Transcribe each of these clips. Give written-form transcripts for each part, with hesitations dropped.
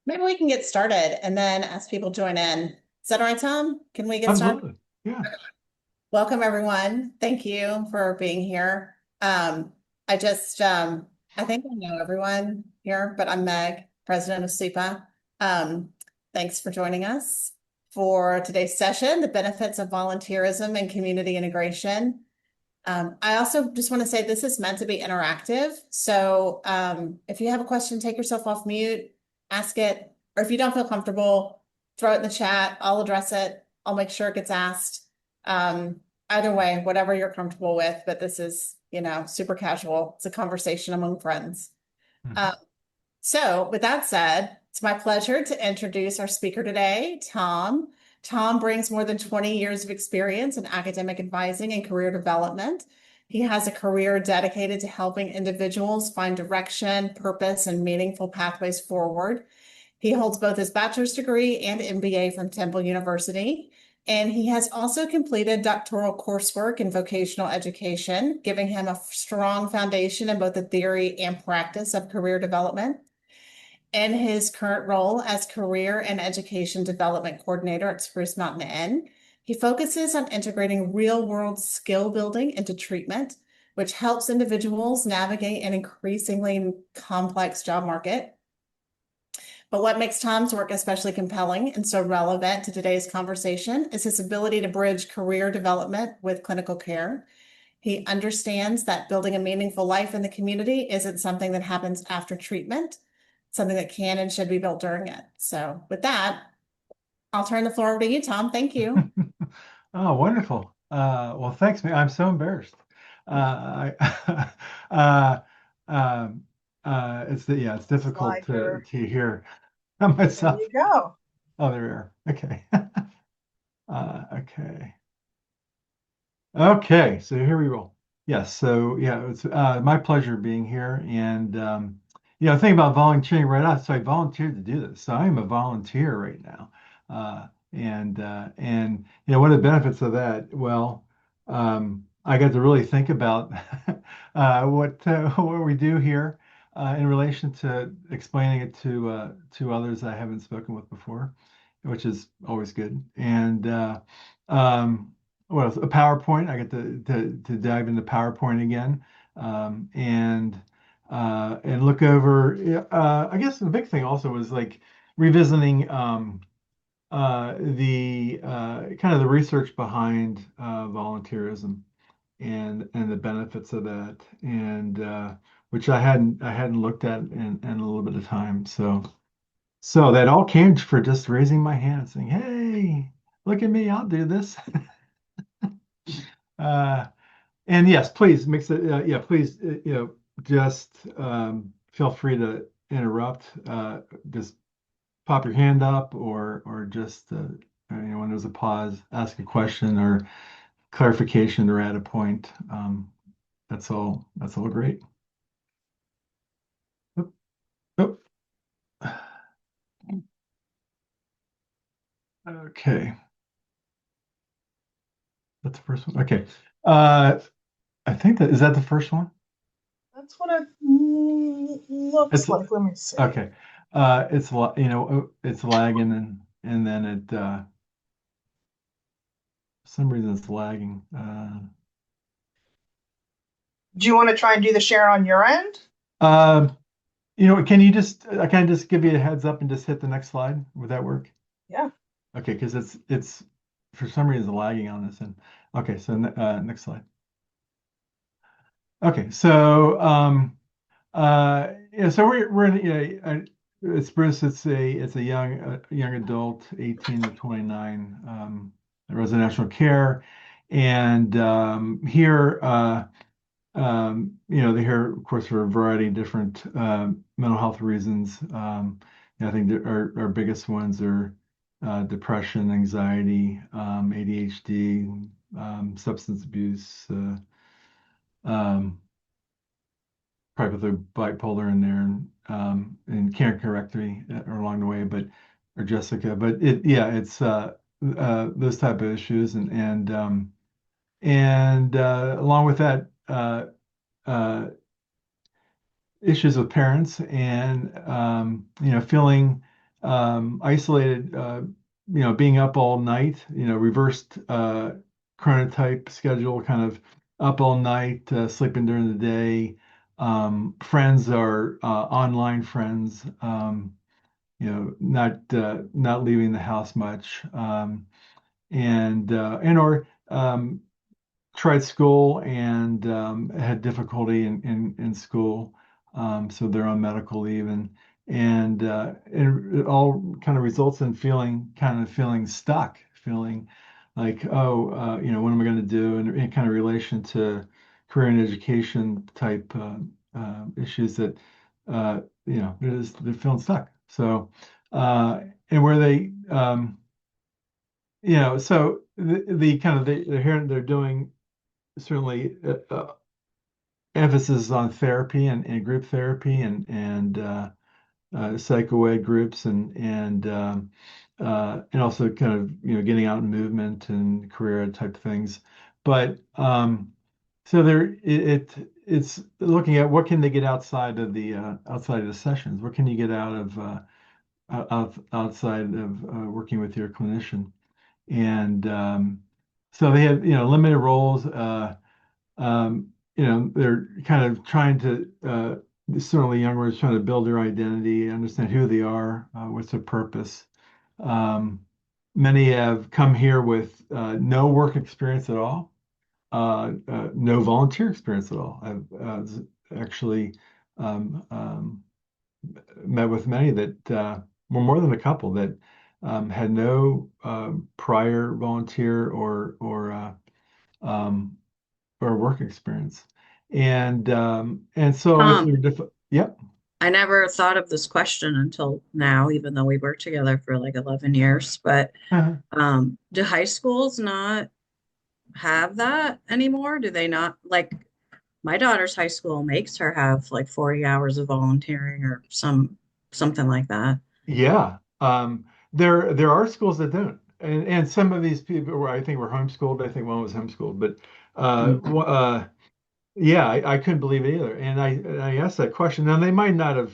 Maybe we can get started and then as people join in. Is that all right, Tom? Can we get started? Absolutely. Yeah. Welcome, everyone. Thank you for being here. I just, I think I know everyone here, but I'm Meg, president of CIPA. Thanks for joining us for today's session, the benefits of volunteerism and community integration. I also just want to say this is meant to be interactive. So if you have a question, take yourself off mute, ask it, or if you don't feel comfortable, throw it in the chat. I'll address it. I'll make sure it gets asked. Either way, whatever you're comfortable with, but this is, super casual. It's a conversation among friends. Mhm. Um, so, with that said, it's my pleasure to introduce our speaker today, Tom. Tom brings more than 20 years of experience in academic advising and career development. He has a career dedicated to helping individuals find direction, purpose, and meaningful pathways forward. He holds both his bachelor's degree and MBA from Temple University. And he has also completed doctoral coursework in vocational education, giving him a strong foundation in both the theory and practice of career development. In his current role as Career and Education Development Coordinator at Spruce Mountain Inn, he focuses on integrating real-world skill building into treatment, which helps individuals navigate an increasingly complex job market. But what makes Tom's work especially compelling and so relevant to today's conversation is his ability to bridge career development with clinical care. He understands that building a meaningful life in the community isn't something that happens after treatment, something that can and should be built during it. So with that, I'll turn the floor over to you, Tom. Thank you. Oh, wonderful. Well, thanks, man. I'm so embarrassed. I, um, it's difficult Slide your, to hear there myself. you go. Oh, there we are. Okay. Okay. Okay. So here we roll. Yes. So yeah, it's my pleasure being here. And the thing about volunteering right now, so I volunteered to do this. So I am a volunteer right now. And what are the benefits of that? Well, I got to really think about what we do here in relation to explaining it to others I haven't spoken with before, which is always good. And um, what else? A PowerPoint. I get to dive into PowerPoint again, and look over. Yeah, I guess the big thing also was like revisiting the kind of the research behind volunteerism and the benefits of that, and which I hadn't looked at in a little bit of time. So that all came for just raising my hand, saying, "Hey, look at me! I'll do this." Uh, and yes, please mix it. Yeah, please, just feel free to interrupt. Just pop your hand up, or just when there's a pause, ask a question or clarification or add a point. That's all. That's all great. Oop, oop. Okay, that's the first one. Okay, uh, I think that is that the first one. That's what it looks It's like. Let me see. okay. It's lagging and then it for some reason it's lagging. Do you want to try and do the share on your end? Uh, can you can I just give you a heads up and just hit the next slide? Would that work? Yeah. Okay, because it's for some reason lagging on this end. Okay, so next slide. Okay, so yeah, so we're in it's Bruce. It's a young adult, 18 to 29, residential care, and here they're here, of course, for a variety of different mental health reasons. I think our biggest ones are depression, anxiety, ADHD, substance abuse, um, probably with the bipolar in there, and can't correct me or along the way, or Jessica, but it's those type of issues, and along with that. Uh, Issues with parents and feeling isolated, being up all night, reversed chronotype schedule, kind of up all night, sleeping during the day. Friends are online friends, not leaving the house much, and or tried school and had difficulty in school, so they're on medical leave, and it all kind of results in feeling stuck, feeling like, oh, what am I going to do, and in kind of relation to career and education type issues that they're feeling stuck. So and where they so the kind of they're hearing they're doing certainly emphasis on therapy and group therapy and psychoed groups and also kind of getting out in movement and career type things. But so it's looking at what can they get outside of the sessions. What can you get out of outside of working with your clinician? And so they have limited roles. They're kind of trying to, certainly young ones trying to build their identity, understand who they are, what's their purpose. Um, Many have come here with no work experience at all, no volunteer experience at all. I've actually um, um, met with many that were more than a couple that had no prior volunteer um, or work experience. And so it's Um, yep. I never thought of this question until now, even though we worked together for like 11 years. But do high schools not have that anymore? Do they not like my daughter's high school makes her have like 40 hours of volunteering or something like that. Yeah. There are schools that don't. And some of these people were, I think, were homeschooled. I think one was homeschooled, but Mm. yeah, I couldn't believe it either. And I asked that question. Now they might not have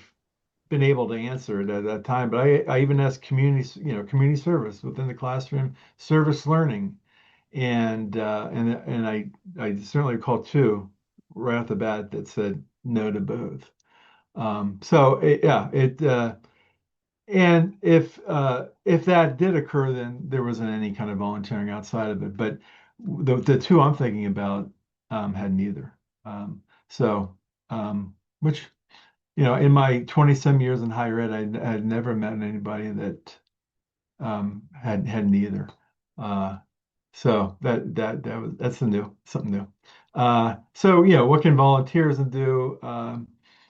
been able to answer it at that time, but I even asked community service within the classroom, service learning, and I certainly recall two right off the bat that said no to both. So yeah, it and if that did occur, then there wasn't any kind of volunteering outside of it. But the two I'm thinking about had neither. So which in my 20 some years in higher ed, I had never met anybody that had neither. Uh, so that's something new. So what can volunteerism do?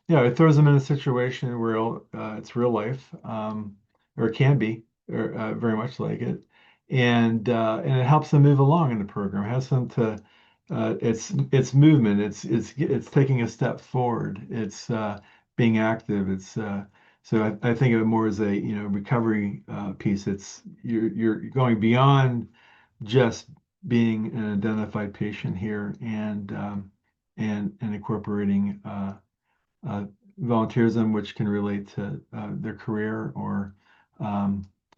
It throws them in a situation where it's real life, or it can be, or very much like it, and it helps them move along in the program. It has them to it's movement. It's taking a step forward. It's being active. It's so I think of it more as a recovery piece. It's you're going beyond just being an identified patient here and incorporating uh, volunteerism, which can relate to their career or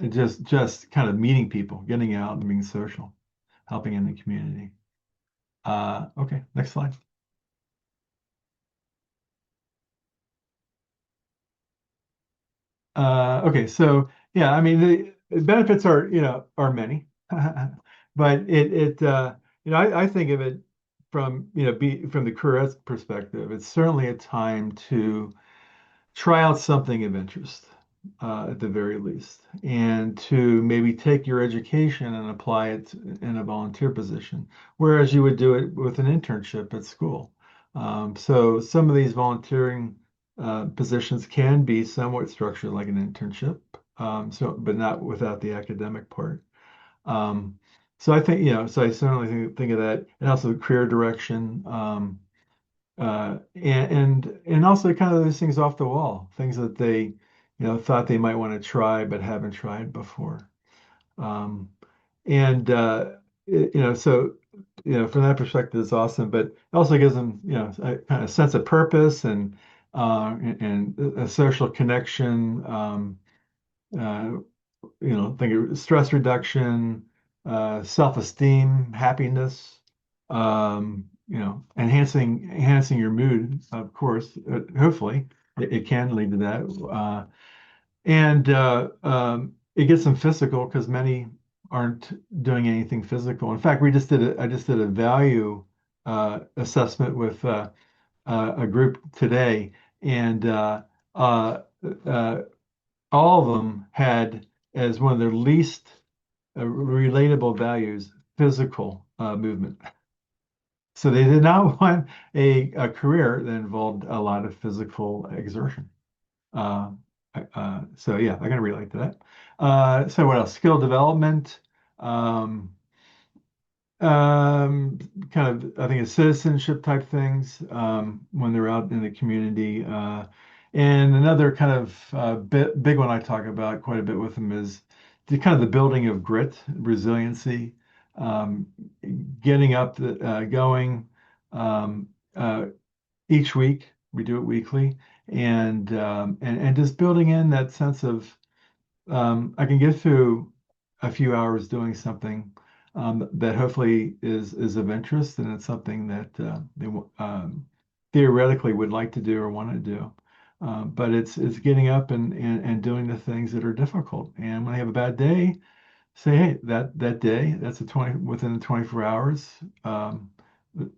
just kind of meeting people, getting out and being social, helping in the community. Okay, next slide. Okay, so yeah, I mean the benefits are many, but I think of it from from the career perspective. It's certainly a time to try out something of interest, at the very least, and to maybe take your education and apply it in a volunteer position, whereas you would do it with an internship at school. So some of these volunteering positions can be somewhat structured like an internship, but not without the academic part. Um, so I think, so I certainly think of that, and also career direction. And also kind of those things off the wall, things that they, thought they might want to try but haven't tried before. Um, and so from that perspective, it's awesome. But it also gives them a kind of sense of purpose and a social connection. uh, think of stress reduction, self-esteem, happiness, enhancing your mood, of course. Hopefully, it can lead to that. And it gets them physical because many aren't doing anything physical. In fact, I just did a value assessment with a group today, and uh, uh, all of them had as one of their least relatable values physical movement. So they did not want a career that involved a lot of physical exertion. Uh, so yeah, I can relate to that. So what else? Skill development. Um, um, Kind of, I think it's citizenship type things when they're out in the community. And another kind of big one I talk about quite a bit with them is the kind of the building of grit, resiliency, um, getting up, going um, uh, each week. We do it weekly, and just building in that sense of I can get through a few hours doing something that hopefully is of interest, and it's something that theoretically would like to do or want to do. But it's getting up and doing the things that are difficult. And when I have a bad day, say, hey, that day, that's a 20 within the 24 hours.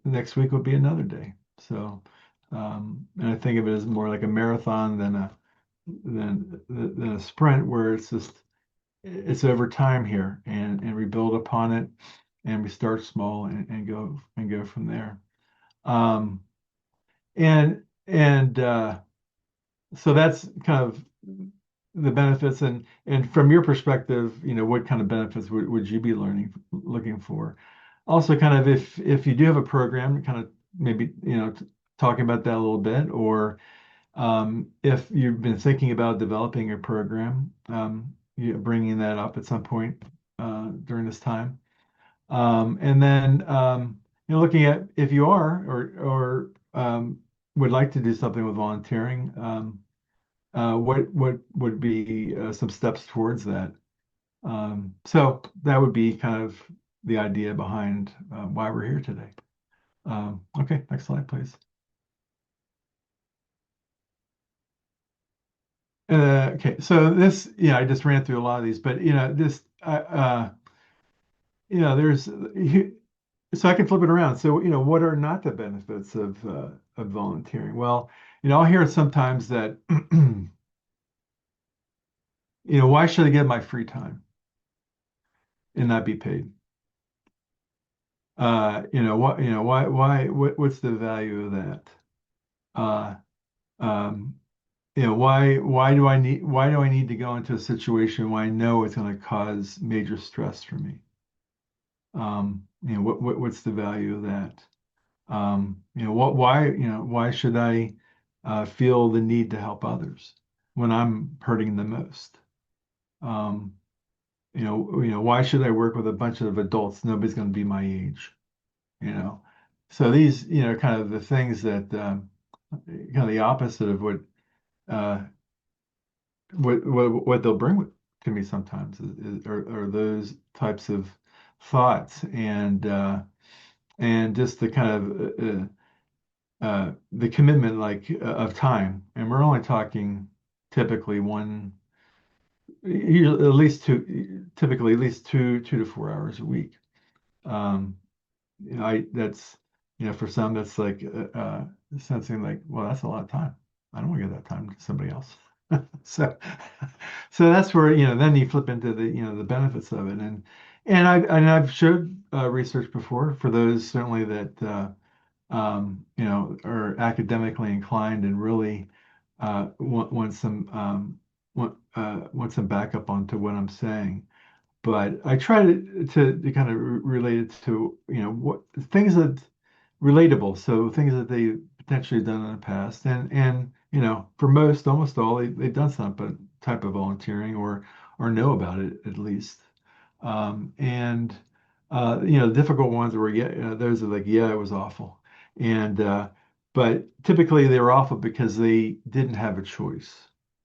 Next week will be another day. So, and I think of it as more like a marathon than a sprint, where it's over time here, and we build upon it, and we start small and go from there. Um, and so that's kind of the benefits, and from your perspective, what kind of benefits would you be looking for? Also, kind of if you do have a program, kind of maybe talking about that a little bit, or if you've been thinking about developing a program, bringing that up at some point during this time, and then looking at if you are or would like to do something with volunteering, what would be some steps towards that? So that would be kind of the idea behind why we're here today. Okay, next slide, please. Okay, so this, I just ran through a lot of these, but there's, so I can flip it around. So, what are not the benefits of volunteering? Well, I'll hear sometimes that, why should I give my free time and not be paid? What's the value of that? Uh, um, why do I need to go into a situation where I know it's going to cause major stress for me? What's the value of that? Why should I feel the need to help others when I'm hurting the most? Um, why should I work with a bunch of adults? Nobody's going to be my age, you know. So these, kind of the things that kind of the opposite of uh, what they'll bring to me sometimes are those types of thoughts, and just the kind of the commitment, like of time. And we're only talking typically usually at least typically at least 2 to 4 hours a week. um I that's for some that's like sensing like, well, that's a lot of time. I don't want to give that time to somebody else. so so that's where then you flip into the benefits of it. And I've showed research before for those certainly that are academically inclined and really want some backup onto what I'm saying. But I try to kind of relate it to what things that relatable, so things that they potentially done in the past, and for almost all, they've done some type of volunteering or know about it at least. And the difficult ones were, yeah, those are like, yeah, it was awful. And but typically they were awful because they didn't have a choice.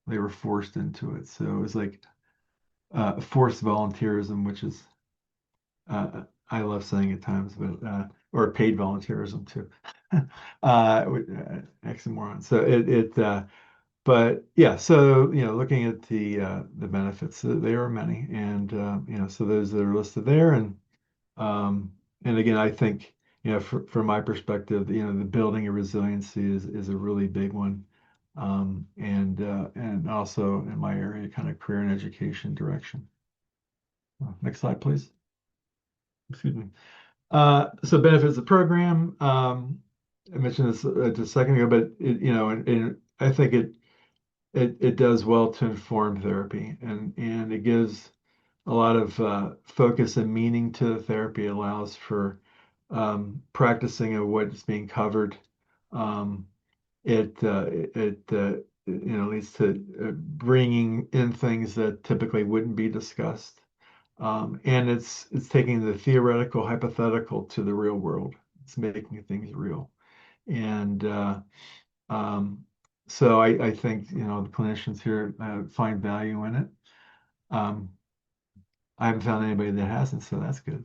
They were forced into it. So it was like, forced volunteerism, which is I love saying at times, but or paid volunteerism too. Oxymoron. So but yeah, so looking at the benefits, there are many, and so those that are listed there, um, and again, I think from my perspective, the building of resiliency is a really big one, and also in my area, kind of career and education direction. Next slide, please. Excuse me. So benefits of the program. I mentioned this just a second ago, but and I think it does well to inform therapy, and it gives a lot of focus and meaning to the therapy. It allows for practicing of what's being covered. Um, it leads to bringing in things that typically wouldn't be discussed. And it's taking the theoretical, hypothetical to the real world. It's making things real. And um, so I think, the clinicians here find value in it. Um, I haven't found anybody that hasn't, so that's good.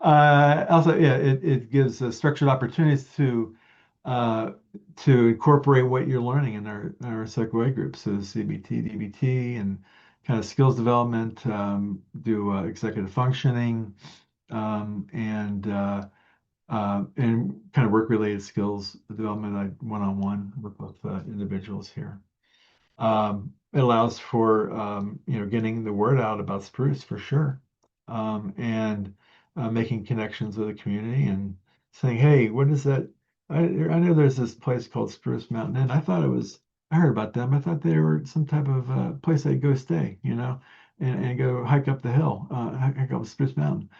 Also, yeah, it gives structured opportunities uh, to incorporate what you're learning in our psych-away groups, so CBT, DBT, and kind of skills development, do executive functioning, and kind of work-related skills development, like one-on-one with individuals here. It allows for getting the word out about Spruce for sure, and making connections with the community and saying, "Hey, what is that? I know there's this place called Spruce Mountain, and I heard about them. I thought they were some type of place I'd go stay, and go hike up the hill, hike up Spruce Mountain,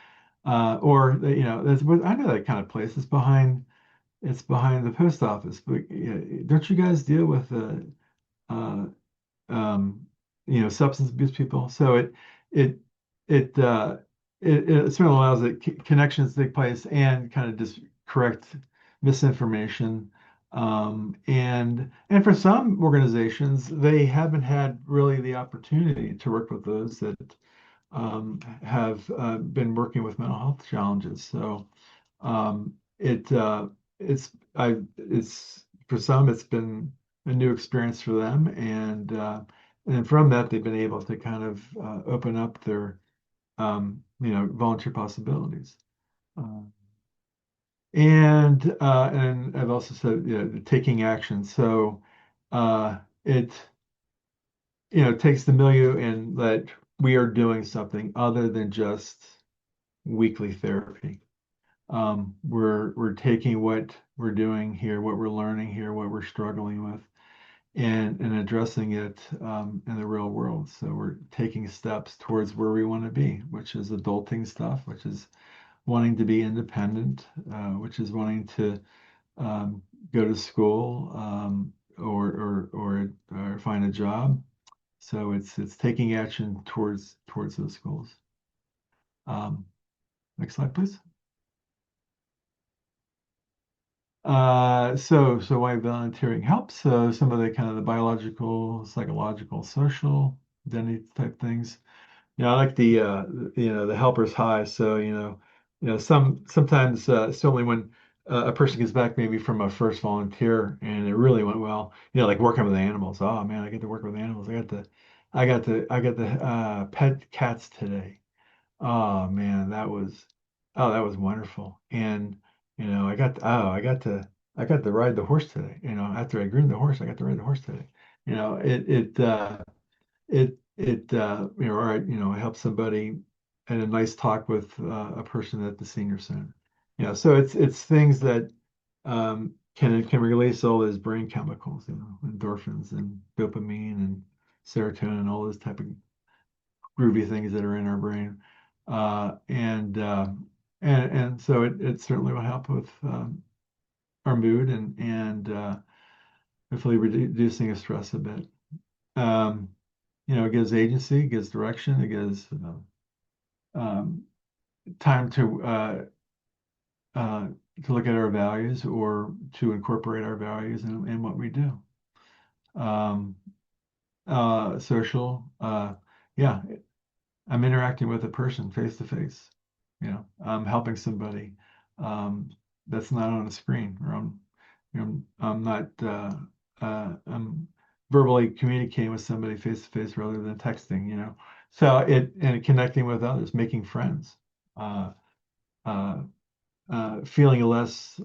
or I know that kind of place. It's behind the post office, but don't you guys deal with uh, um, substance abuse people. So it it uh, it certainly allows connections to take place and kind of just correct misinformation. And for some organizations, they haven't had really the opportunity to work with those that have been working with mental health challenges. So um, it it's for some it's been a new experience for them, and from that they've been able to kind of open up their volunteer possibilities. Uh, and I've also said taking action. So it takes the milieu and that we are doing something other than just weekly therapy. We're taking what we're doing here, what we're learning here, what we're struggling with, and addressing it in the real world. So we're taking steps towards where we want to be, which is adulting stuff, which is wanting to be independent, which is wanting to um, go to school, or find a job. So it's taking action towards those goals. Um, Next slide, please. So why volunteering helps? So some of the kind of the biological, psychological, social identity type things. I like the helper's high. So sometimes certainly when a person gets back maybe from a first volunteer and it really went well. Like working with animals. Oh man, I get to work with animals. I got to pet cats today. Oh man, that was wonderful. And I got to ride the horse today. After I groomed the horse, I got to ride the horse today. All right, I helped somebody and a nice talk with a person at the senior center. So it's things that can release all those brain chemicals, endorphins and dopamine and serotonin and all those type of groovy things that are in our brain. And so it certainly will help with our mood and hopefully reducing the stress a bit. Um, it gives agency, it gives direction, it gives um, time to look at our values or to incorporate our values in what we do. Um, social. Yeah, I'm interacting with a person face to face. I'm helping somebody um, that's not on a screen, or I'm not I'm verbally communicating with somebody face to face rather than texting. So and connecting with others, making friends, uh, uh, feeling less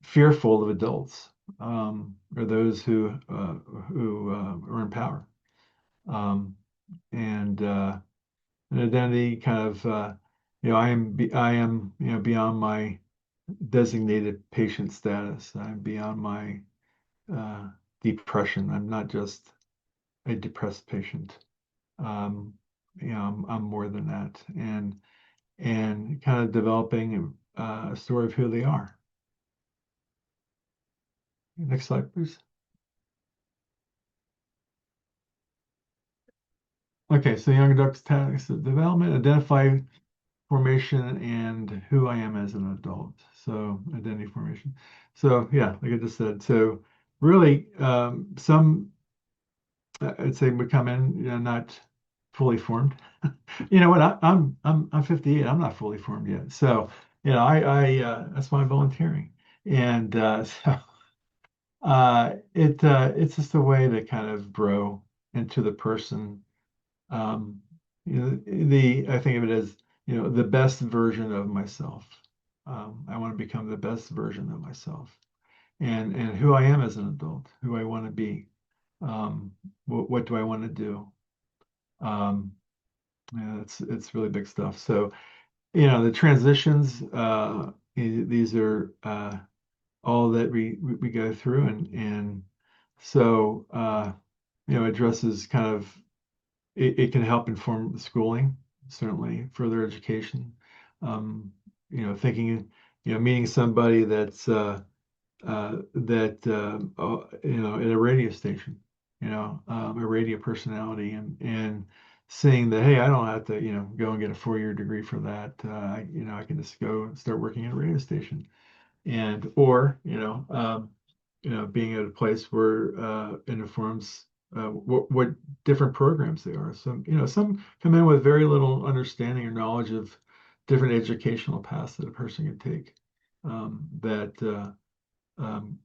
fearful of adults or those who are in power. Um, and an identity kind of I am beyond my designated patient status. I'm beyond my uh, depression. I'm not just a depressed patient. Um, I'm more than that, and kind of developing a story of who they are. Next slide, please. Okay, so young adults task development, identify formation and who I am as an adult. So identity formation. So yeah, like I just said. So really, some I'd say would come in, not fully formed. You know what? I'm 58. I'm not fully formed yet. So I that's why I'm volunteering, and so it's just a way to kind of grow into the person. Um, I think of it as, the best version of myself. I want to become the best version of myself, and who I am as an adult, who I want to be. What do I want to do? Um, it's really big stuff. So, the transitions, these are all that we go through, and so addresses kind of it can help inform schooling, certainly further education. Um, thinking, meeting somebody at a radio station, a radio personality, and seeing that, hey, I don't have to, go and get a 4-year degree for that. I can just go start working at a radio station, and or being at a place where it informs what different programs they are. Some come in with very little understanding or knowledge of different educational paths that a person can take, that um,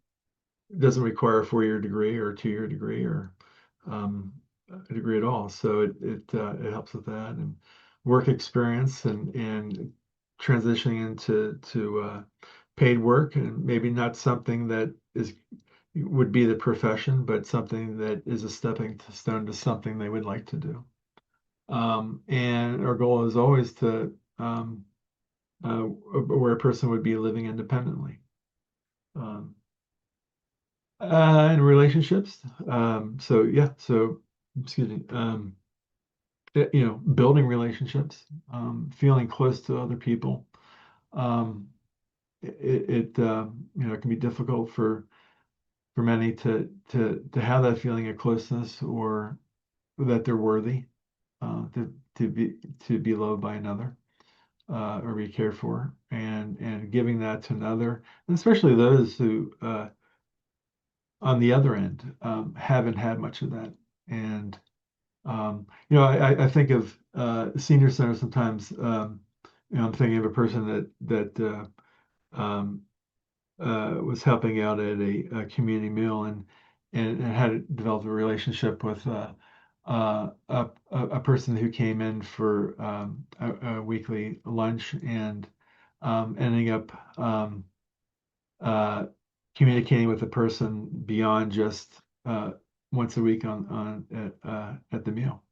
doesn't require a 4-year degree or a 2-year degree or um, a degree at all. So it helps with that, and work experience, and transitioning into paid work, and maybe not something that is would be the profession, but something that is a stepping stone to something they would like to do. And our goal is always to where a person would be living independently. Um, in relationships. So excuse me. Building relationships, feeling close to other people. Um, it can be difficult for many to have that feeling of closeness, or that they're worthy, to be loved by another, or be cared for, and giving that to another, and especially those who on the other end haven't had much of that. And I think of senior center sometimes. I'm thinking of a person um, was helping out at a community meal, and had developed a relationship with a person who came in for a weekly lunch, and ending up uh, communicating with the person beyond just once a week at the meal,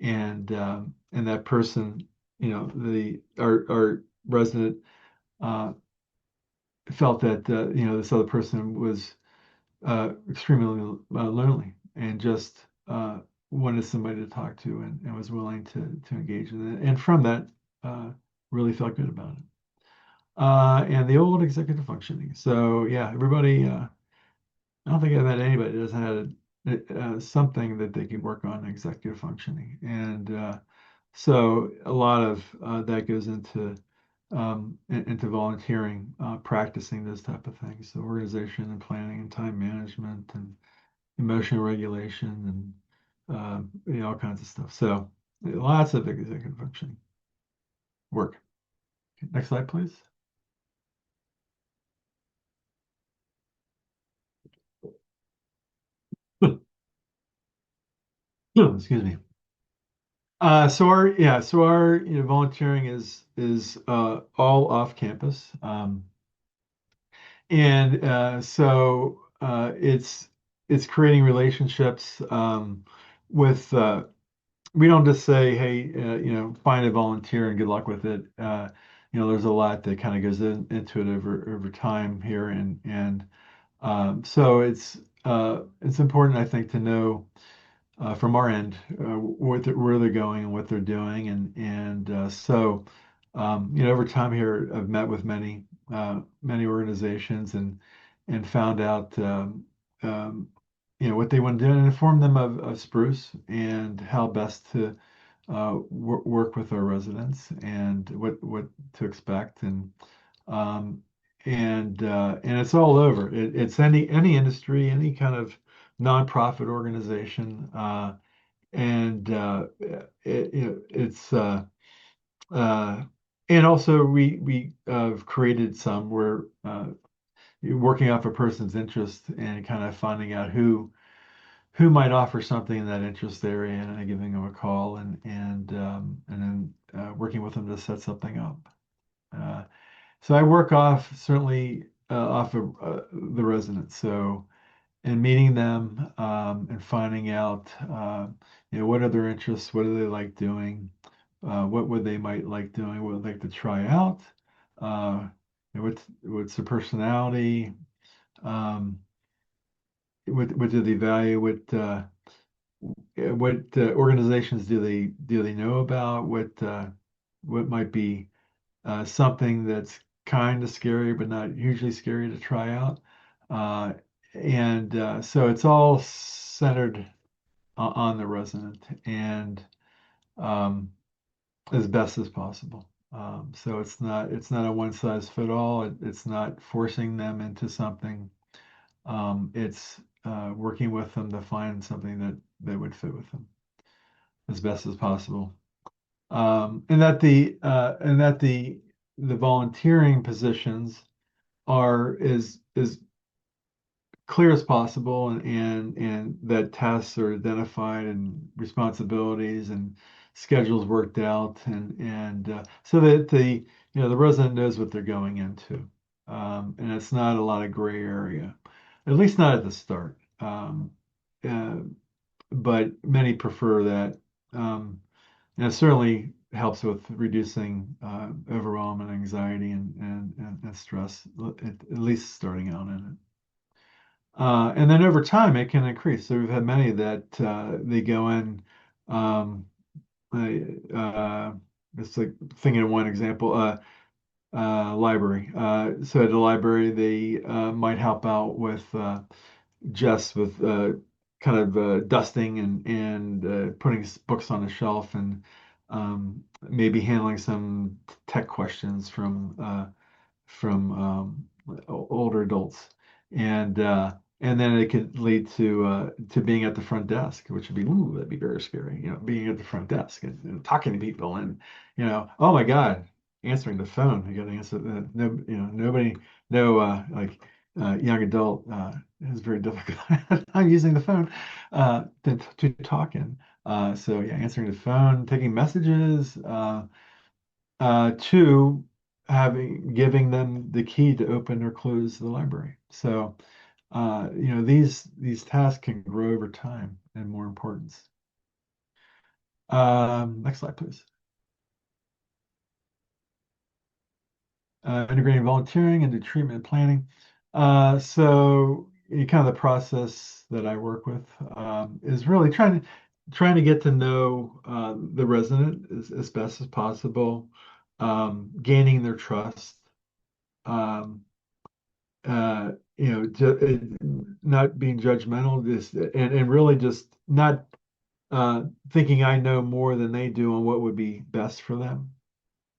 and that person, the our resident felt that this other person was extremely lonely, and just wanted somebody to talk to, and was willing to engage with it, and from that really felt good about it. And the old executive functioning. So yeah, everybody. I don't think I've had anybody that hasn't had something that they can work on executive functioning, and so a lot of that goes into volunteering, practicing those type of things, so organization and planning and time management, emotional regulation, and all kinds of stuff. So lots of executive functioning work. Okay, next slide, please. Excuse me. So our volunteering is all off campus, and it's creating relationships with. We don't just say, hey, find a volunteer and good luck with it. There's a lot that kind of goes into it over time here, and so it's important, I think, to know from our end where they're going and what they're doing, and over time here, I've met with many organizations and found out um, what they want to do and inform them of Spruce and how best to work with our residents and what to expect, um, and it's all over. It's any industry, any kind of nonprofit organization, and it's uh, and also we have created some where you're working off a person's interest and kind of finding out who might offer something in that interest area and then giving them a call and then working with them to set something up. Uh, so I work certainly off of the residents. So and meeting them and finding out what are their interests, what do they like doing, what would they might like doing, what would they like to try out, what's their personality, um, what do they value, what organizations do they know about, what might be something that's kind of scary but not hugely scary to try out. Uh, and so it's all centered on the resident and um, as best as possible. So it's not a one size fit all. It's not forcing them into something. It's working with them to find something that would fit with them as best as possible. And that the volunteering positions are is clear as possible, and that tasks are identified and responsibilities and schedules worked out, and so that the resident knows what they're going into, and it's not a lot of gray area, at least not at the start. Uh, but many prefer that, and it certainly helps with reducing overwhelm and anxiety and stress, at least starting out in it. And then over time, it can increase. So we've had many that they go in. Um, uh, it's like thinking of one example, library. So at the library, they might help out with just with kind of dusting and putting books on the shelf and maybe handling some tech questions from older adults, and then it could lead to being at the front desk, which would be that'd be very scary, being at the front desk and talking to people, and oh my God, answering the phone. You got to answer. No, nobody, no, like young adult is very difficult. I'm using the phone to talk in. So yeah, answering the phone, taking messages. To giving them the key to open or close the library. So these tasks can grow over time and more importance. Next slide, please. Integrating volunteering into treatment planning. So kind of the process that I work with is really trying to get to know the resident as best as possible, gaining their trust, um, not being judgmental, just and really just not thinking I know more than they do on what would be best for them.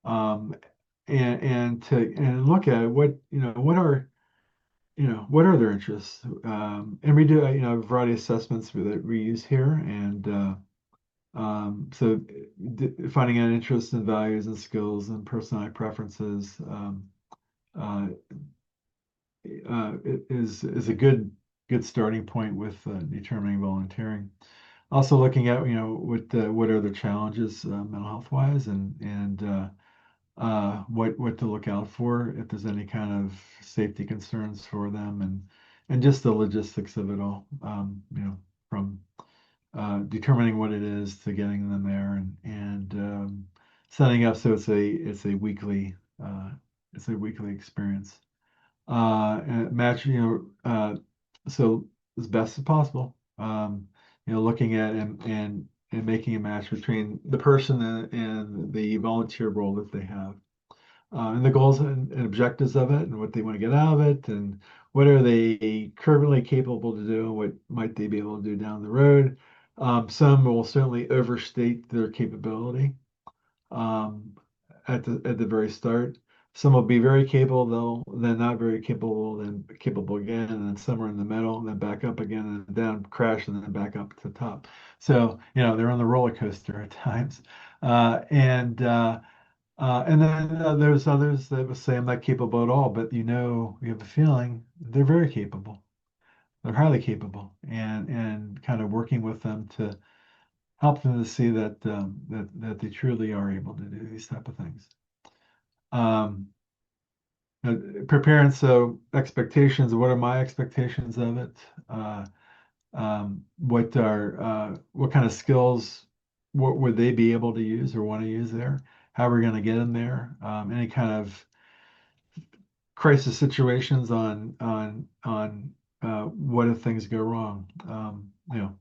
Um, and look at what what are their interests? And we do, a variety of assessments that we use here. And so finding out interests and values and skills and personality preferences uh, is a good starting point with determining volunteering. Also looking at, what are the challenges mental health wise, and what to look out for if there's any kind of safety concerns for them, and just the logistics of it all, from determining what it is to getting them there, and setting up so it's a weekly experience. And match, so as best as possible. Looking at and making a match between the person and the volunteer role that they have, and the goals and objectives of it, and what they want to get out of it, and what are they currently capable to do, and what might they be able to do down the road. Some will certainly overstate their capability um, at the very start. Some will be very capable, though, then not very capable, then capable again, and then somewhere in the middle, and then back up again, and down, crash, and then back up to the top. So, they're on the roller coaster at times. And then there's others that will say, I'm not capable at all, but you have a feeling they're very capable. They're highly capable, and kind of working with them to help them to see that they truly are able to do these type of things. Um, Preparing, so expectations. What are my expectations of it? What kind of skills? What would they be able to use or want to use there? How are we going to get them there? Any kind of crisis situations on what if things go wrong?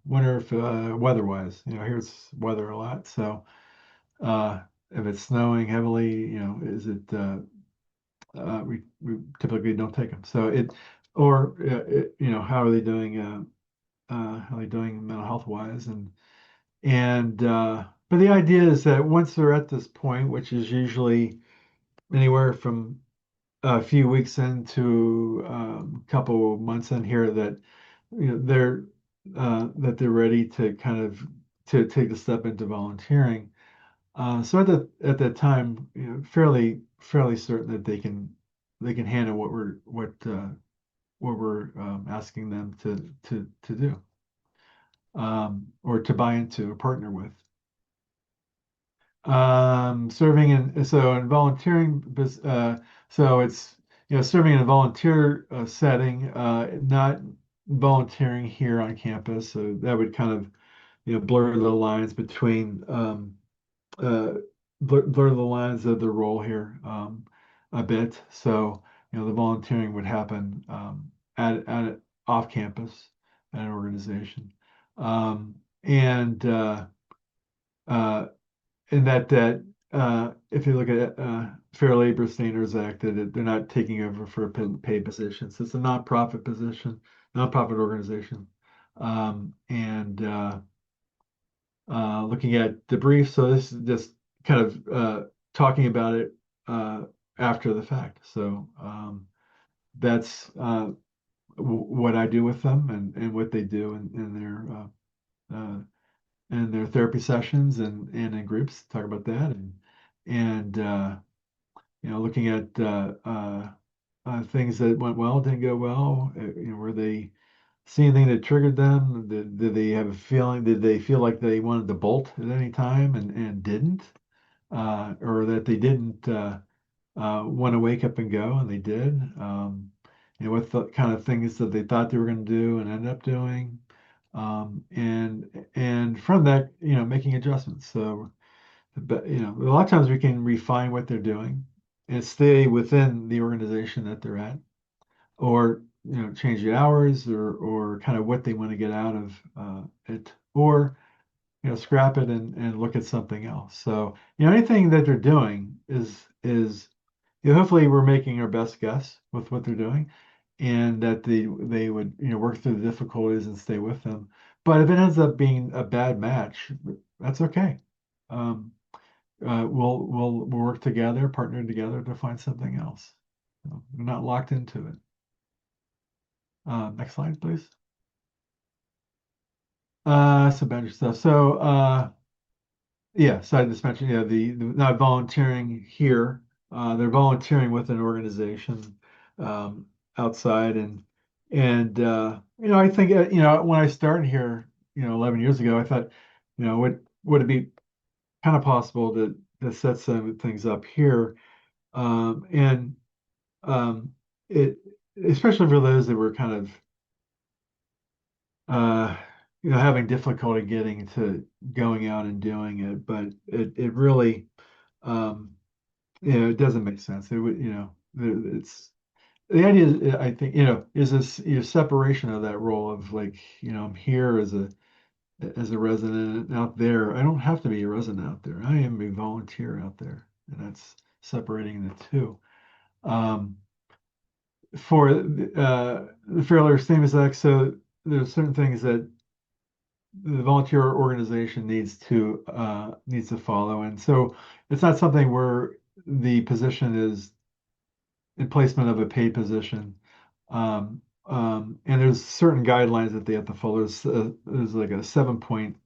Wonder if weather-wise, here's weather a lot, so. If it's snowing heavily, is it we typically don't take them. So how are they doing? How are they doing mental health wise? And but the idea is that once they're at this point, which is usually anywhere from a few weeks into a couple of months in here, that they're ready to kind of to take the step into volunteering. So at that time, fairly certain that they can handle what we're asking them to do, or to buy into or partner with. Serving in volunteering, so it's serving in a volunteer setting, not volunteering here on campus. So that would kind of blur the lines between uh, blur the lines of the role here a bit. So, the volunteering would happen at off campus at an organization, and uh, if you look at Fair Labor Standards Act, that they're not taking over for a paid position. So it's a nonprofit position, nonprofit organization, and looking at debrief. So this is just kind of talking about it after the fact. So that's what I do with them, and what they do in their therapy sessions, and in groups. Talk about that, and looking at things that went well, didn't go well. Were they see anything that triggered them? Did they have a feeling? Did they feel like they wanted to bolt at any time and didn't? Or that they didn't want to wake up and go, and they did? What the kind of things that they thought they were going to do and end up doing? And from that, making adjustments. So, but a lot of times we can refine what they're doing and stay within the organization that they're at, or change the hours, or kind of what they want to get out of it, or scrap it and look at something else. So anything that they're doing is hopefully we're making our best guess with what they're doing, and that they would work through the difficulties and stay with them. But if it ends up being a bad match, that's okay. We'll work together, partner together to find something else. We're not locked into it. Next slide, please. Some better stuff. So, yeah, so I just mentioned, yeah, the not volunteering here. They're volunteering with an organization um, outside, and I think when I started here, 11 years ago, I thought, would it be kind of possible to set some things up here, and um, it especially for those that were kind of uh, having difficulty getting to going out and doing it, but it really, um, it doesn't make sense. It would, it's the idea is, I think, is this separation of that role of like, I'm here as a resident out there. I don't have to be a resident out there. I am a volunteer out there, and that's separating the two. Um, for the Fair Labor Standards Act, so there's certain things that the volunteer organization needs to follow, and so it's not something where the position is in placement of a paid position. And there's certain guidelines that they have to follow. There's like a 7 point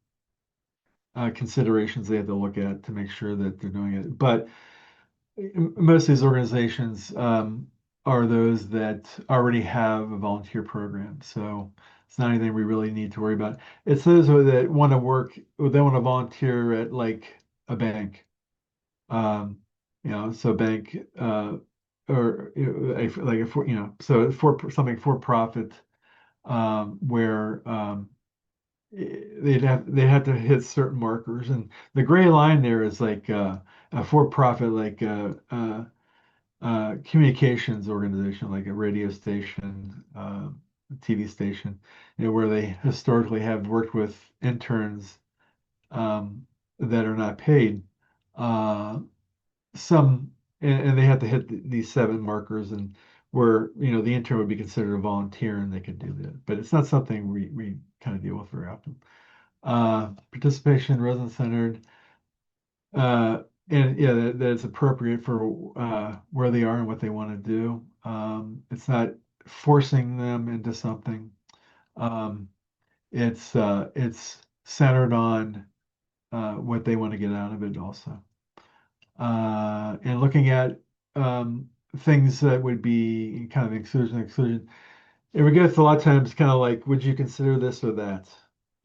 considerations they have to look at to make sure that they're doing it. But most of these organizations are those that already have a volunteer program. So it's not anything we really need to worry about. It's those that want to work, they want to volunteer at like a bank. So bank or like a for so for something for profit where they had to hit certain markers, and the gray line there is like a for profit like communications organization like a radio station, TV station, where they historically have worked with interns that are not paid. Some and they had to hit these 7 markers, and where the intern would be considered a volunteer and they could do that, but it's not something we kind of deal with very often. Participation, resident centered, and yeah, that it's appropriate for where they are and what they want to do. It's not forcing them into something. Um, it's centered on what they want to get out of it also. And looking at things that would be kind of exclusion. And we get a lot of times kind of like, would you consider this or that?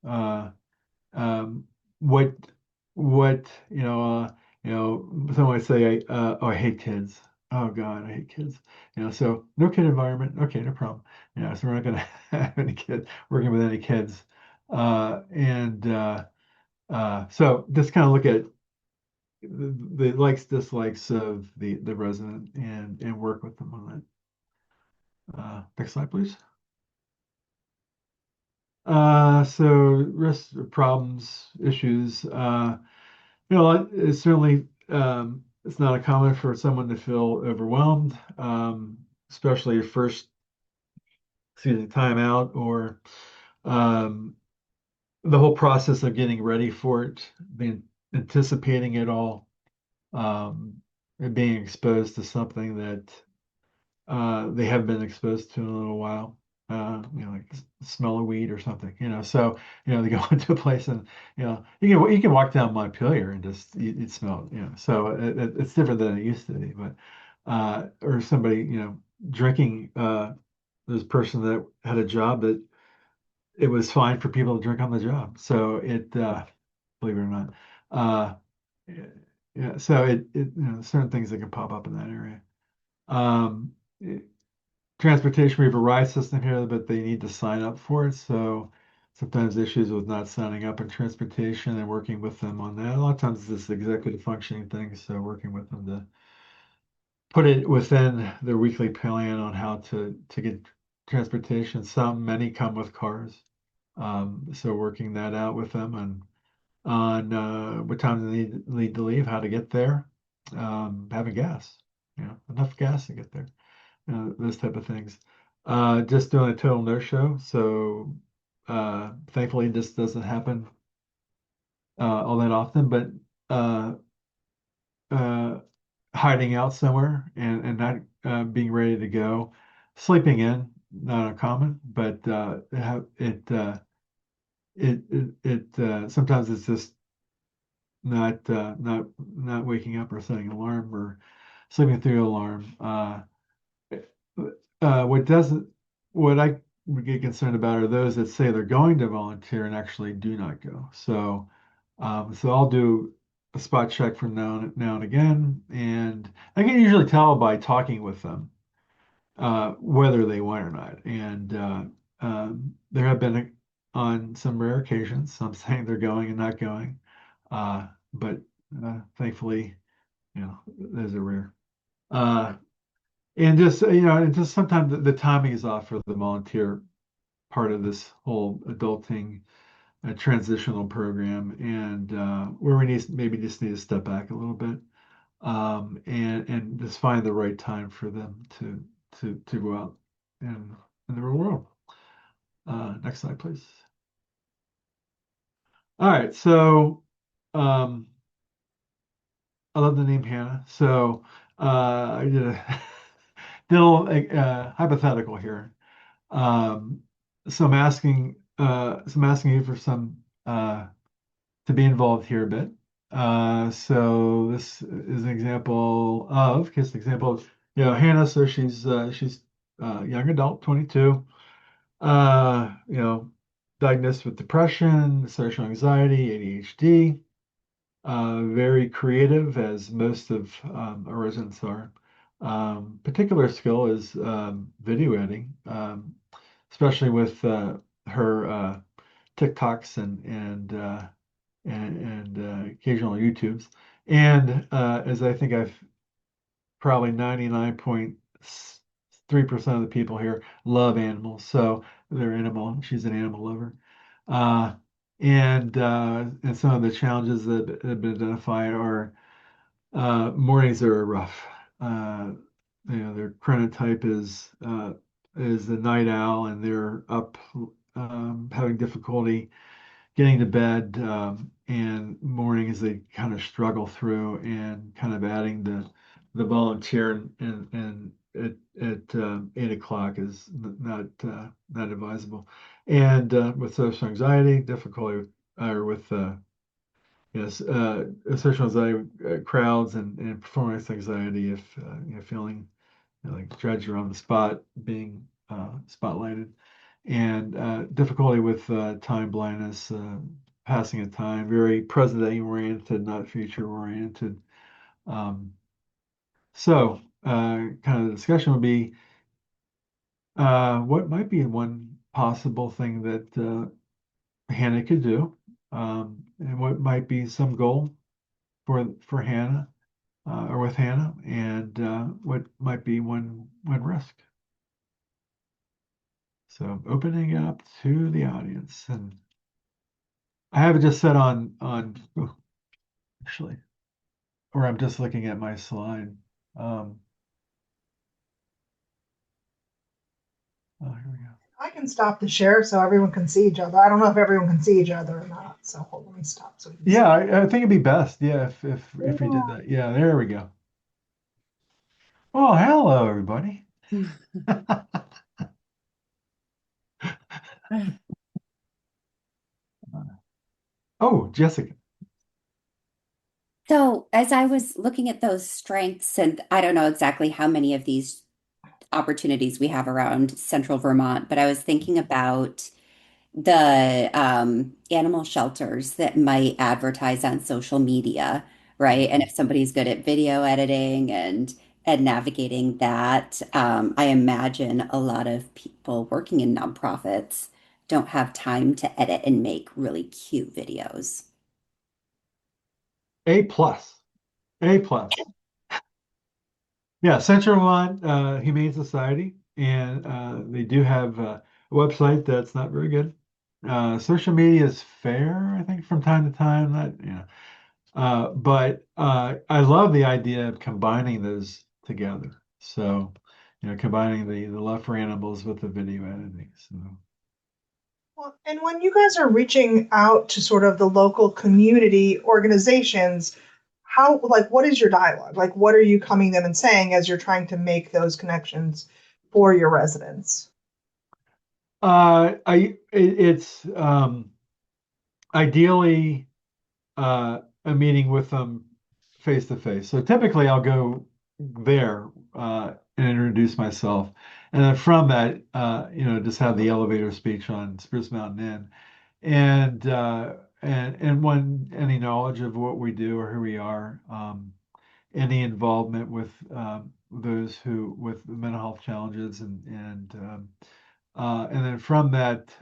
Uh, um, what what someone might say, oh, I hate kids. Oh God, I hate kids. So no kid environment. Okay, no problem. So we're not going to have any kid working with any kids. And so just kind of look at the likes dislikes of the resident and work with them on that. Next slide, please. So risks, problems, issues. It's certainly it's not uncommon for someone to feel overwhelmed, especially first time out, or um, the whole process of getting ready for it, being anticipating it all, and being exposed to something that they haven't been exposed to in a little while. Like the smell of weed or something. So they go into a place, and you can walk down Montpelier and just you'd smell it. So it's different than it used to be. But or somebody drinking. There's a person that had a job that it was fine for people to drink on the job. So believe it or not. Uh, yeah. So certain things that can pop up in that area. Um, Transportation, we have a ride system here, but they need to sign up for it. So sometimes issues with not signing up in transportation and working with them on that. A lot of times it's this executive functioning thing. So working with them to put it within their weekly plan on how to get transportation. Many come with cars. So working that out with them and on what time they need to leave, how to get there, having gas, enough gas to get there, those type of things. Just doing a total no-show. So thankfully this doesn't happen all that often, but uh, uh, hiding out somewhere and not being ready to go, sleeping in, not uncommon, but sometimes it's just not waking up or setting an alarm or sleeping through an alarm. What doesn't what I would get concerned about are those that say they're going to volunteer and actually do not go. So I'll do a spot check from now and again, and I can usually tell by talking with them whether they went or not. And there have been on some rare occasions some saying they're going and not going, but thankfully, those are rare. And just sometimes the timing is off for the volunteer part of this whole adulting transitional program, and where we maybe just need to step back a little bit, and just find the right time for them to go out in the real world. Next slide, please. All right, so I love the name Hannah. So I did a little hypothetical here. So I'm asking you for some to be involved here a bit. So this is an example of, Hannah. So she's young adult, 22. Diagnosed with depression, social anxiety, ADHD. Very creative, as most of our residents are. Particular skill is video editing, especially with her TikToks and occasional YouTubes. And as I think I've probably 99.3% of the people here love animals, so she's an animal lover. And some of the challenges that have been identified are mornings are rough. Their chronotype is the night owl, and they're up having difficulty getting to bed, and mornings they kind of struggle through, and kind of adding the volunteer and at 8 o'clock is not advisable. And with social anxiety, difficulty with yes, social anxiety, crowds, and performance anxiety, if feeling like judged or on the spot, being spotlighted, and difficulty with time blindness, passing of time, very present day oriented, not future oriented. Um, kind of the discussion would be what might be one possible thing that Hannah could do, and what might be some goal for Hannah, or with Hannah, and what might be one risk. So opening it up to the audience, and I have it just set actually, or I'm just looking at my slide. Here we go. I can stop the share so everyone can see each other. I don't know if everyone can see each other or not. So hold, let me stop. So we can Yeah, I think it'd be best, yeah, if we did that. Yeah, there we go. Oh, hello, everybody. Oh, Jessica. So, as I was looking at those strengths, and I don't know exactly how many of these opportunities we have around central Vermont, but I was thinking about the animal shelters that might advertise on social media, right? And if somebody's good at video editing and navigating that, I imagine a lot of people working in nonprofits don't have time to edit and make really cute videos. A plus. A plus. Yeah, Central Vermont Humane Society, and they do have a website that's not very good. Social media is fair, I think, from time to time. But I love the idea of combining those together. So, combining the love for animals with the video editing. So, Well, and when you guys are reaching out to sort of the local community organizations, what is your dialogue? Like, what are you coming to them and saying as you're trying to make those connections for your residents? It's ideally a meeting with them face to face. So typically I'll go there and introduce myself. And then from that, just have the elevator speech on Spruce Mountain Inn. And when any knowledge of what we do or who we are, any involvement with those who with mental health challenges and then from that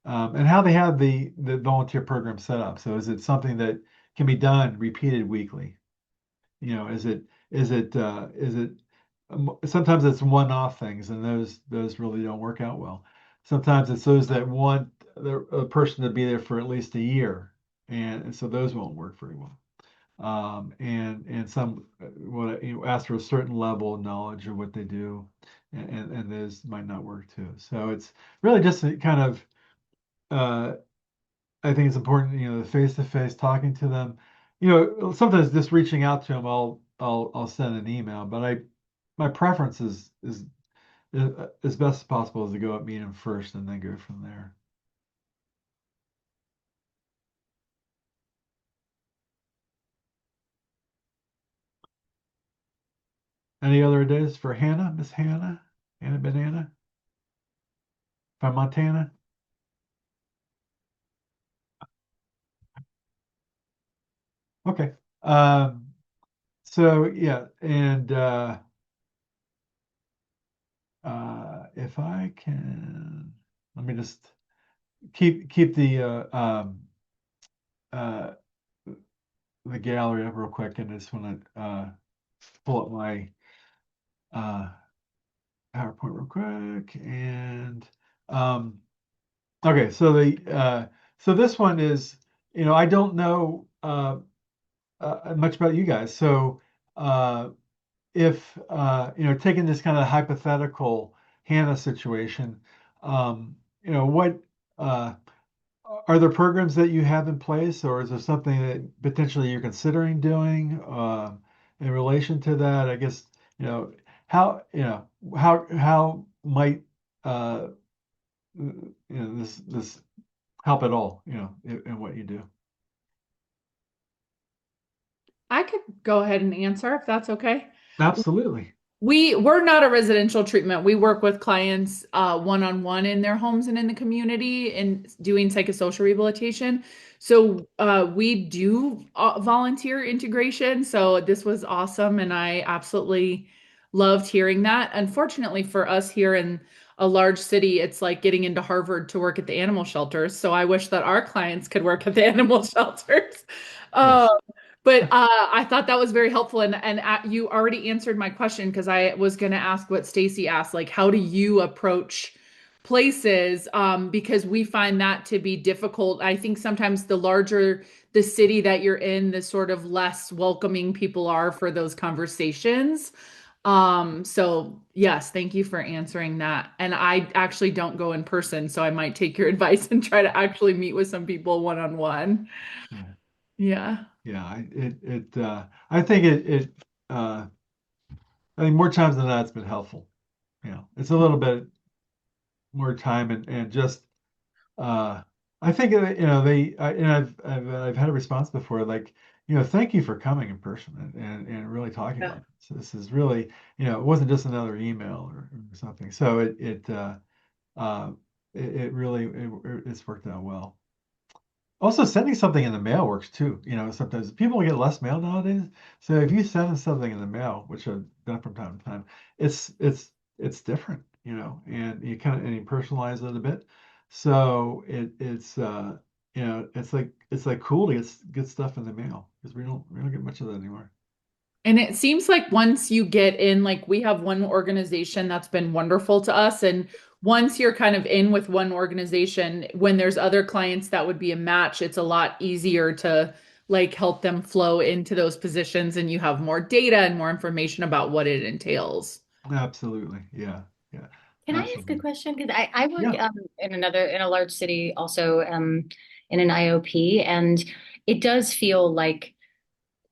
and how they have the volunteer program set up. So is it something that can be done repeated weekly? Is it sometimes it's one-off things and those really don't work out well. Sometimes it's those that want a person to be there for at least a year, and so those won't work very well. And some what ask for a certain level of knowledge of what they do, and those might not work too. So it's really just a kind of uh, I think it's important, the face-to-face talking to them. Sometimes just reaching out to them, I'll send an email, but my preference is as best as possible is to go up meet them first and then go from there. Any other ideas for Hannah, Miss Hannah, Hannah Banana from Montana? Okay. So yeah, and if I can, let me just keep uh, the gallery up real quick, and I just want to pull up my uh, PowerPoint real quick. And okay, so this one is, I don't know much about you guys. So if taking this kind of hypothetical Hannah situation, what are there programs that you have in place, or is there something that potentially you're considering doing in relation to that? I guess how how might uh, this help at all, in what you do? I could go ahead and answer if that's okay. Absolutely. We're not a residential treatment. We work with clients one-on-one in their homes and in the community and doing psychosocial rehabilitation. So we do volunteer integration. So this was awesome, and I absolutely loved hearing that. Unfortunately for us here in a large city, it's like getting into Harvard to work at the animal shelters. So I wish that our clients could work at the animal shelters. Uh, Yes. but I thought that was very helpful, and you already answered my question because I was going to ask what Stacy asked, like how do you approach places? Because we find that to be difficult. I think sometimes the larger the city that you're in, the sort of less welcoming people are for those conversations. So yes, thank you for answering that. And I actually don't go in person, so I might take your advice and try to actually meet with some people one on one. Yeah. Yeah. Yeah, I think I think more times than that it's been helpful. It's a little bit more time and just uh I think and I've had a response before like thank you for coming in person and really talking Yeah. about this. This is really it wasn't just another email or something. So uh it really it's worked out well. Also, sending something in the mail works too. Sometimes people get less mail nowadays. So if you send something in the mail, which I've done from time to time, it's different, and you kind of and you personalize it a bit. So it's like cool to get stuff in the mail because we don't get much of that anymore. And it seems like once you get in, like we have one organization that's been wonderful to us. And once you're kind of in with one organization, when there's other clients that would be a match, it's a lot easier to like help them flow into those positions and you have more data and more information about what it entails. Absolutely, yeah, yeah, Can I ask a absolutely, question? Because I work yeah. in a large city also in an IOP, and it does feel like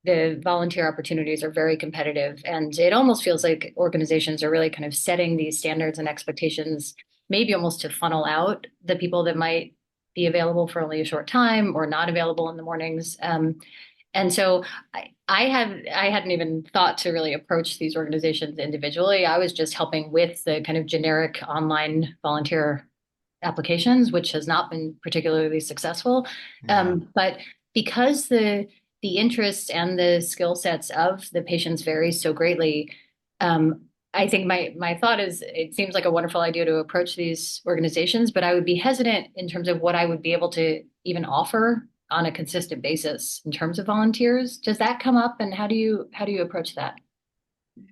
the volunteer opportunities are very competitive, and it almost feels like organizations are really kind of setting these standards and expectations maybe almost to funnel out the people that might be available for only a short time or not available in the mornings. And so I hadn't even thought to really approach these organizations individually. I was just helping with the kind of generic online volunteer applications, which has not been particularly successful. Yeah. But because the interests and the skill sets of the patients vary so greatly, I think my thought is it seems like a wonderful idea to approach these organizations, but I would be hesitant in terms of what I would be able to even offer on a consistent basis in terms of volunteers. Does that come up, and how do you approach that?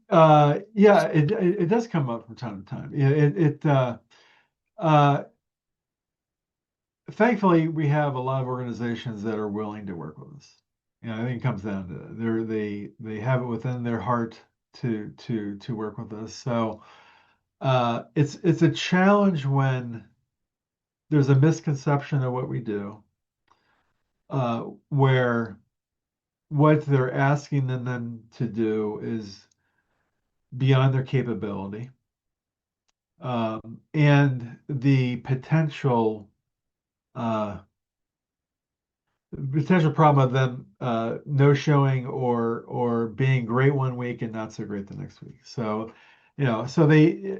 Yeah, it does come up from time to time. Thankfully, we have a lot of organizations that are willing to work with us. I think it comes down to they have it within their heart to work with us. So it's a challenge when there's a misconception of what we do, where what they're asking them to do is beyond their capability, and the potential problem of them no showing or being great one week and not so great the next week. So, so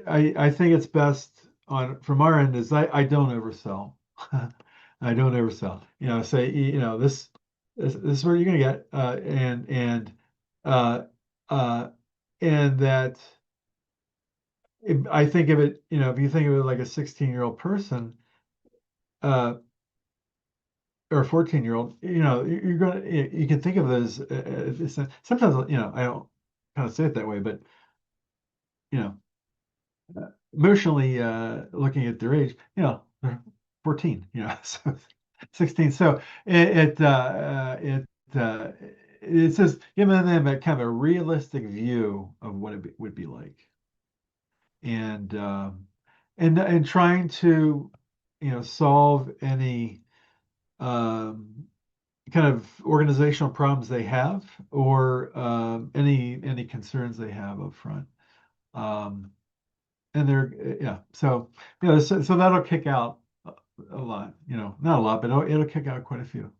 I think it's best from our end is I don't oversell. I don't oversell. Say this is where you're gonna get uh, uh, and that I think of it. If you think of it like a 16-year-old person. Or a 14-year-old, you're going to, you can think of those, sometimes, I don't kind of say it that way, but, you know, emotionally looking at their age, they're 14, so 16. So it says giving them a kind of a realistic view of what it would be like. And trying to, solve any, kind of organizational problems they have or any concerns they have up front. And so so that'll kick out a lot, not a lot, but it'll kick out quite a few.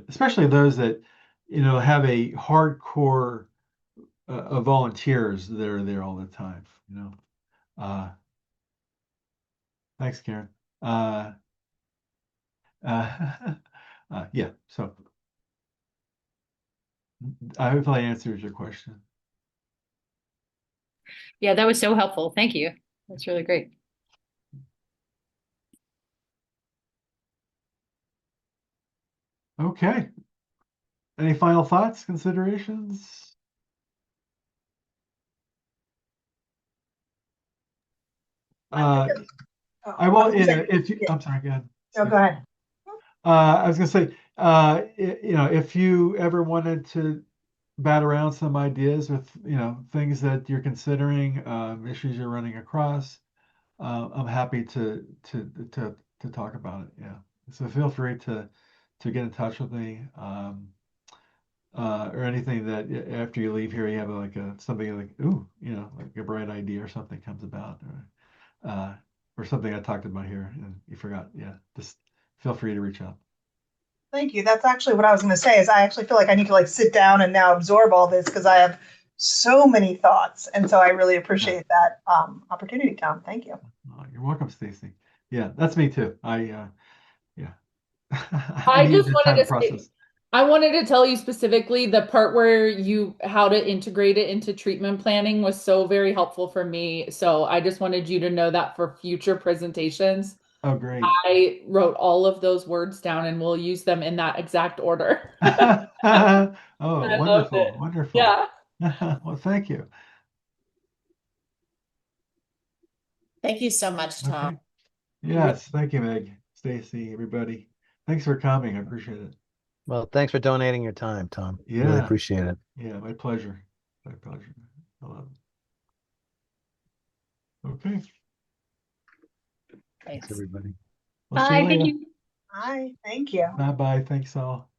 Especially those that have a hardcore of volunteers that are there all the time. Thanks, Karen. Yeah, so I hope I answers your question. Yeah, that was so helpful. Thank you. That's really great. Okay. Any final thoughts, considerations? I I will, yeah. I'm sorry, go ahead. No, go ahead. I was gonna say, if you ever wanted to bat around some ideas with, things that you're considering, issues you're running across, I'm happy to talk about it. Yeah. So feel free to get in touch with me, or anything that after you leave here, you have something like, ooh, like a bright idea or something comes about, or something I talked about here and you forgot. Yeah. Just feel free to reach out. Thank you. That's actually what I was going to say is I actually feel like I need to sit down and now absorb all this because I have so many thoughts. And so I really appreciate that opportunity, Tom. Thank you. Oh, you're welcome, Stacy. Yeah, that's me too. Yeah. I needed just the time wanted to to say, process. I wanted to tell you specifically the part where how to integrate it into treatment planning was so very helpful for me. So I just wanted you to know that for future presentations. Oh, great. I wrote all of those words down and we'll use them in that exact order. Oh, I loved wonderful, it. wonderful. Yeah. Well, thank you. Thank you so much, Tom. Okay. Yes, thank you, Meg, Stacy, everybody. Thanks for coming. I appreciate it. Well, thanks for donating your time, Tom. Yeah. Really appreciate it. Yeah, my pleasure. My pleasure. I love it. Okay. Thanks, everybody. We'll see you Bye. Thank later. you. Hi. Thank you. Bye-bye. Thanks all.